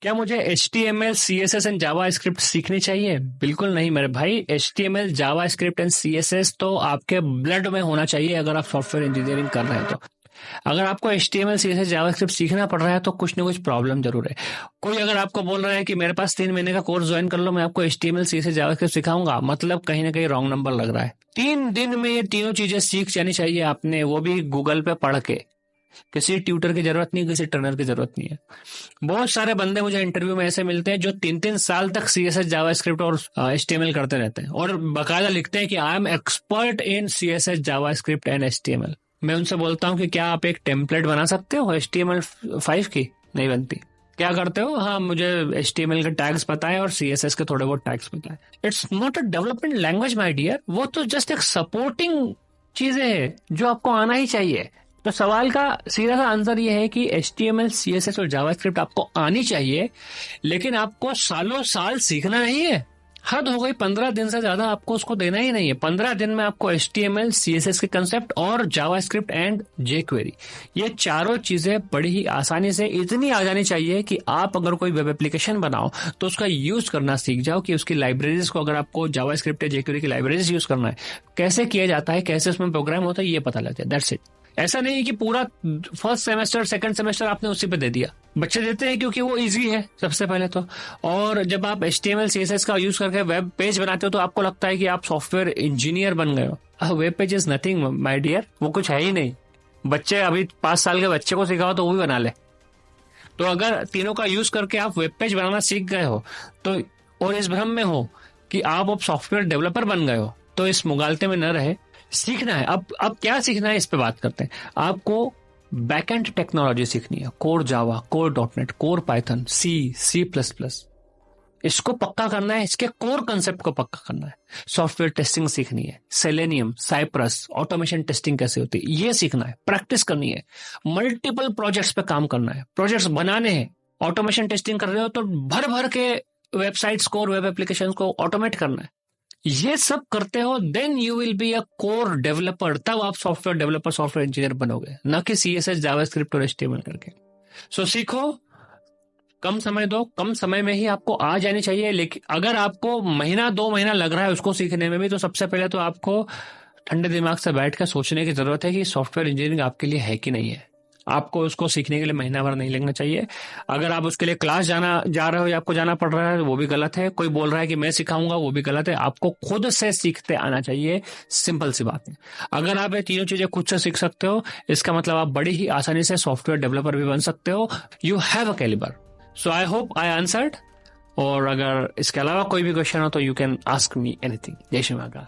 क्या मुझे HTML, CSS and Java script सीखनी चाहिए? बिल्कुल नहीं मेरे भाई। HTML, Java script and CSS तो आपके ब्लड में होना चाहिए अगर आप सॉफ्टवेयर इंजीनियरिंग कर रहे हैं तो। अगर आपको HTML, CSS, जावा स्क्रिप्ट सीखना पड़ रहा है तो कुछ ना कुछ प्रॉब्लम जरूर है। कोई अगर आपको बोल रहा है कि मेरे पास 3 महीने का कोर्स ज्वाइन कर लो, मैं आपको HTML, CSS, जावा स्क्रिप्ट सिखाऊंगा, मतलब कहीं ना कहीं रॉन्ग नंबर लग रहा है। 3 दिन में ये तीनों चीजें सीख जानी चाहिए आपने, वो भी गूगल पे पढ़ के। किसी ट्यूटर की जरूरत नहीं, किसी ट्रेनर की जरूरत नहीं है। बहुत सारे बंदे मुझे इंटरव्यू में ऐसे मिलते हैं जो 3-3 साल तक CSS, जावा स्क्रिप्ट और HTML करते रहते हैं और बाकायदा लिखते हैं कि I am expert in CSS, Java script and HTML। मैं उनसे बोलता हूँ कि क्या आप एक टेम्पलेट बना सकते हो HTML5 की? नहीं बनती। क्या करते हो? हाँ, मुझे HTML के टैग्स पता है और CSS के थोड़े बहुत टैग्स पता है। It's not a development language my dear, वो तो जस्ट एक सपोर्टिंग चीजें हैं जो आपको आना ही चाहिए। तो सवाल का सीधा सा आंसर ये है कि HTML, CSS और जावास्क्रिप्ट आपको आनी चाहिए, लेकिन आपको सालों साल सीखना नहीं है। हद हो गई, 15 दिन से ज्यादा आपको उसको देना ही नहीं है। 15 दिन में आपको HTML, CSS के कंसेप्ट और जावास्क्रिप्ट एंड jQuery, ये चारों चीजें बड़ी ही आसानी से इतनी आ जानी चाहिए कि आप अगर कोई वेब एप्लीकेशन बनाओ तो उसका यूज करना सीख जाओ, कि उसकी लाइब्रेरीज को, अगर आपको जावास्क्रिप्ट या jQuery की लाइब्रेरीज यूज करना है, कैसे किया जाता है, कैसे उसमें प्रोग्राम होता है, ये पता लग जाए। That's it. ऐसा नहीं है कि पूरा फर्स्ट सेमेस्टर, सेकंड सेमेस्टर आपने उसी पे दे दिया। बच्चे देते हैं क्योंकि वो इजी है सबसे पहले तो। और जब आप HTML, CSS का यूज करके वेब पेज बनाते हो तो आपको लगता है कि आप सॉफ्टवेयर इंजीनियर बन गए हो। Web page is nothing my dear, वो कुछ है ही नहीं। बच्चे, अभी 5 साल के बच्चे को सिखाओ तो वो भी बना ले। तो अगर तीनों का यूज करके आप वेब पेज बनाना सीख गए हो तो, और इस भ्रम में हो कि आप सॉफ्टवेयर डेवलपर बन गए हो, तो इस मुगालते में न रहे। सीखना है। अब क्या सीखना है, इस पे बात करते हैं। आपको बैकएंड टेक्नोलॉजी सीखनी है, core Java, core .NET, core Python, C++। इसको पक्का करना है, इसके कोर कंसेप्ट को पक्का करना है। सॉफ्टवेयर टेस्टिंग सीखनी है, सेलेनियम, साइप्रस, ऑटोमेशन टेस्टिंग कैसे होती है ये सीखना है, प्रैक्टिस करनी है। मल्टीपल प्रोजेक्ट्स पे काम करना है, प्रोजेक्ट्स बनाने हैं। ऑटोमेशन टेस्टिंग कर रहे हो तो भर भर के वेबसाइट्स को और वेब एप्लीकेशन को ऑटोमेट करना है। ये सब करते हो, then you will be a core developer. तब आप सॉफ्टवेयर डेवलपर, सॉफ्टवेयर इंजीनियर बनोगे, न कि CSS, जावास्क्रिप्ट और HTML करके। सो सीखो, कम समय दो, कम समय में ही आपको आ जानी चाहिए। लेकिन अगर आपको महीना 2 महीना लग रहा है उसको सीखने में भी, तो सबसे पहले तो आपको ठंडे दिमाग से बैठ कर सोचने की जरूरत है कि सॉफ्टवेयर इंजीनियरिंग आपके लिए है कि नहीं है। आपको उसको सीखने के लिए महीना भर नहीं लगना चाहिए। अगर आप उसके लिए क्लास जा रहे हो या आपको जाना पड़ रहा है, वो भी गलत है। कोई बोल रहा है कि मैं सिखाऊंगा, वो भी गलत है। आपको खुद से सीखते आना चाहिए, सिंपल सी बात है। अगर आप ये तीनों चीजें खुद से सीख सकते हो, इसका मतलब आप बड़ी ही आसानी से सॉफ्टवेयर डेवलपर भी बन सकते हो। You have a calibre. So I hope I answered. और अगर इसके अलावा कोई भी क्वेश्चन हो तो you can ask me anything. जय श्री महाकाल।